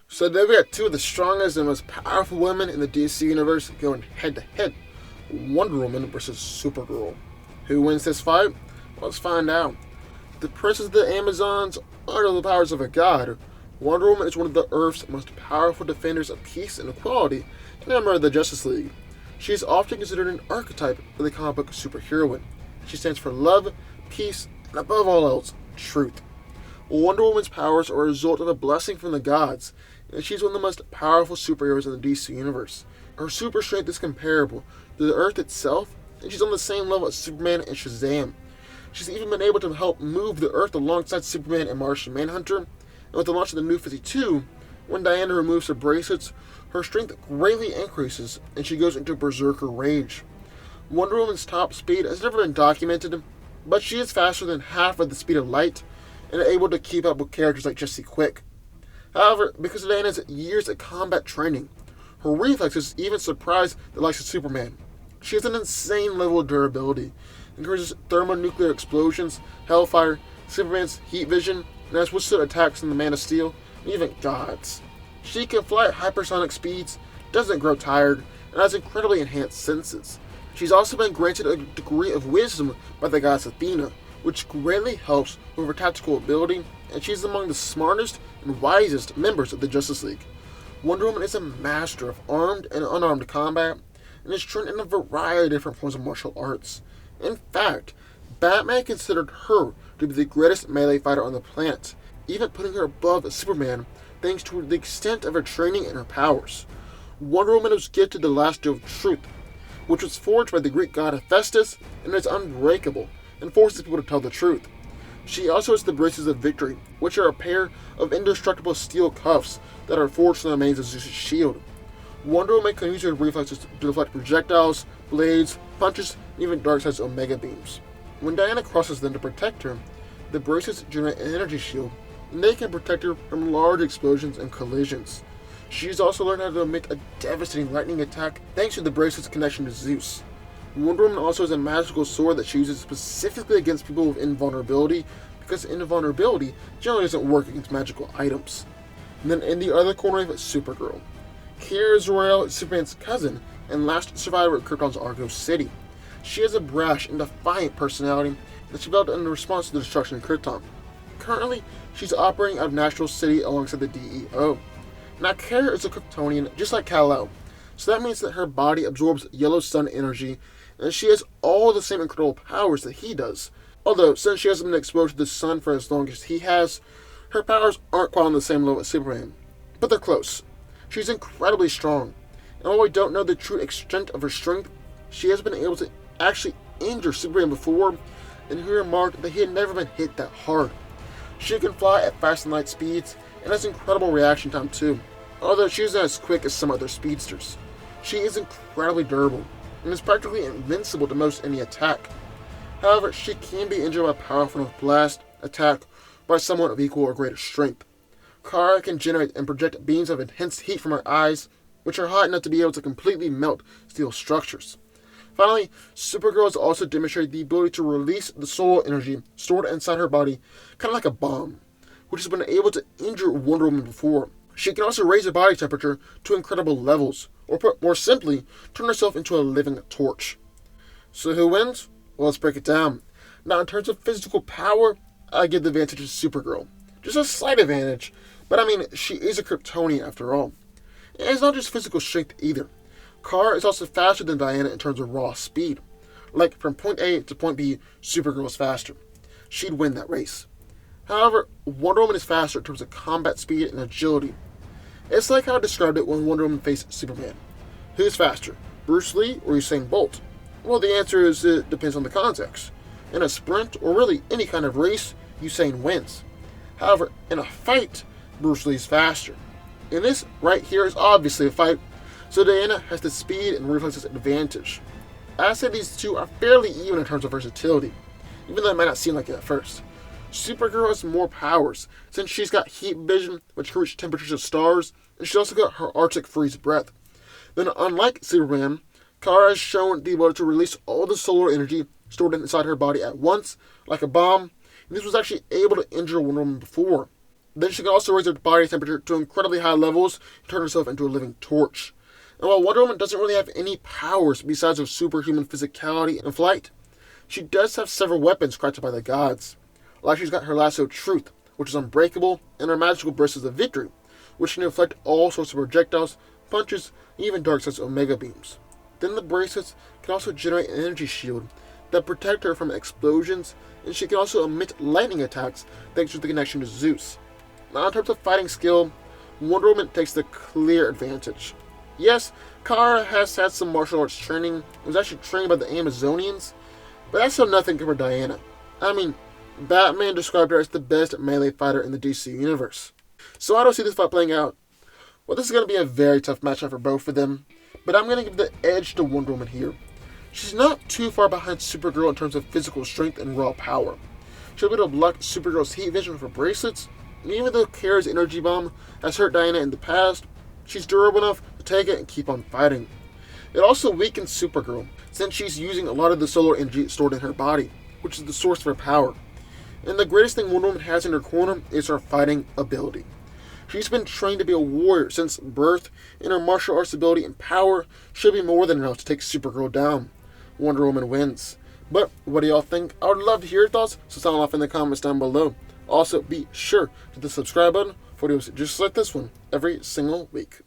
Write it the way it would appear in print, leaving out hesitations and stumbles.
So then we got two of the strongest and most powerful women in the DC universe going head to head. Wonder Woman versus Supergirl. Who wins this fight? Well, let's find out. The Princess of the Amazons, under the powers of a god, Wonder Woman is one of the Earth's most powerful defenders of peace and equality and a member of the Justice League. She is often considered an archetype for the comic book superheroine. She stands for love, peace, and above all else, truth. Wonder Woman's powers are a result of a blessing from the gods, and she's one of the most powerful superheroes in the DC universe. Her super strength is comparable to the Earth itself, and she's on the same level as Superman and Shazam. She's even been able to help move the Earth alongside Superman and Martian Manhunter, and with the launch of the New 52, when Diana removes her bracelets, her strength greatly increases, and she goes into berserker rage. Wonder Woman's top speed has never been documented, but she is faster than half of the speed of light, and able to keep up with characters like Jesse Quick. However, because of Diana's years of combat training, her reflexes even surprise the likes of Superman. She has an insane level of durability, encourages thermonuclear explosions, hellfire, Superman's heat vision, and has withstood attacks from the Man of Steel, and even gods. She can fly at hypersonic speeds, doesn't grow tired, and has incredibly enhanced senses. She's also been granted a degree of wisdom by the goddess Athena, which greatly helps with her tactical ability, and she's among the smartest and wisest members of the Justice League. Wonder Woman is a master of armed and unarmed combat, and is trained in a variety of different forms of martial arts. In fact, Batman considered her to be the greatest melee fighter on the planet, even putting her above Superman thanks to the extent of her training and her powers. Wonder Woman was gifted the last jewel of truth, which was forged by the Greek god Hephaestus and is unbreakable and forces people to tell the truth. She also has the bracelets of victory, which are a pair of indestructible steel cuffs that are forged from the remains of Zeus' shield. Wonder Woman can use her reflexes to deflect projectiles, blades, punches, and even Darkseid's Omega beams. When Diana crosses them to protect her, the bracelets generate an energy shield, and they can protect her from large explosions and collisions. She's also learned how to emit a devastating lightning attack thanks to the bracelet's connection to Zeus. Wonder Woman also has a magical sword that she uses specifically against people with invulnerability, because invulnerability generally doesn't work against magical items. And then in the other corner of it, Supergirl. Kara Zor-El is Superman's cousin and last survivor of Krypton's Argo City. She has a brash and defiant personality that she developed in response to the destruction of Krypton. Currently, she's operating out of National City alongside the DEO. Now, Kara is a Kryptonian just like Kal-El, so that means that her body absorbs yellow sun energy, and she has all the same incredible powers that he does. Although, since she hasn't been exposed to the sun for as long as he has, her powers aren't quite on the same level as Superman. But they're close. She's incredibly strong, and while we don't know the true extent of her strength, she has been able to actually injure Superman before, and he remarked that he had never been hit that hard. She can fly at fast and light speeds, and has incredible reaction time too, although she isn't as quick as some other speedsters. She is incredibly durable, and is practically invincible to most any attack. However, she can be injured by a powerful enough blast, attack, by someone of equal or greater strength. Kara can generate and project beams of intense heat from her eyes, which are hot enough to be able to completely melt steel structures. Finally, Supergirl has also demonstrated the ability to release the solar energy stored inside her body, kind of like a bomb, which has been able to injure Wonder Woman before. She can also raise her body temperature to incredible levels, or put more simply, turn herself into a living torch. So who wins? Well, let's break it down. Now, in terms of physical power, I give the advantage to Supergirl. Just a slight advantage, but I mean, she is a Kryptonian after all. And it's not just physical strength either. Kara is also faster than Diana in terms of raw speed. Like, from point A to point B, Supergirl is faster. She'd win that race. However, Wonder Woman is faster in terms of combat speed and agility. It's like how I described it when Wonder Woman faced Superman. Who's faster, Bruce Lee or Usain Bolt? Well, the answer is it depends on the context. In a sprint, or really any kind of race, Usain wins. However, in a fight, Bruce Lee's faster. And this right here is obviously a fight, so Diana has the speed and reflexes advantage. I say these two are fairly even in terms of versatility, even though it might not seem like it at first. Supergirl has more powers, since she's got heat vision, which can reach temperatures of stars, and she's also got her Arctic freeze breath. Then, unlike Superman, Kara has shown the ability to release all the solar energy stored inside her body at once, like a bomb, and this was actually able to injure Wonder Woman before. Then she can also raise her body temperature to incredibly high levels and turn herself into a living torch. And while Wonder Woman doesn't really have any powers besides her superhuman physicality and flight, she does have several weapons crafted by the gods. Like she's got her lasso of truth, which is unbreakable, and her magical bristles of victory, which can deflect all sorts of projectiles, punches, and even dark-sized omega beams. Then the bracelets can also generate an energy shield that protect her from explosions, and she can also emit lightning attacks thanks to the connection to Zeus. Now in terms of fighting skill, Wonder Woman takes the clear advantage. Yes, Kara has had some martial arts training and was actually trained by the Amazonians, but that's still nothing compared to Diana. I mean, Batman described her as the best melee fighter in the DC universe. So I don't see this fight playing out. Well, this is going to be a very tough matchup for both of them, but I'm going to give the edge to Wonder Woman here. She's not too far behind Supergirl in terms of physical strength and raw power. She'll be able to block Supergirl's heat vision with her bracelets, and even though Kara's energy bomb has hurt Diana in the past, she's durable enough to take it and keep on fighting. It also weakens Supergirl, since she's using a lot of the solar energy stored in her body, which is the source of her power. And the greatest thing Wonder Woman has in her corner is her fighting ability. She's been trained to be a warrior since birth, and her martial arts ability and power should be more than enough to take Supergirl down. Wonder Woman wins. But what do y'all think? I would love to hear your thoughts, so sound off in the comments down below. Also, be sure to hit the subscribe button for videos just like this one every single week.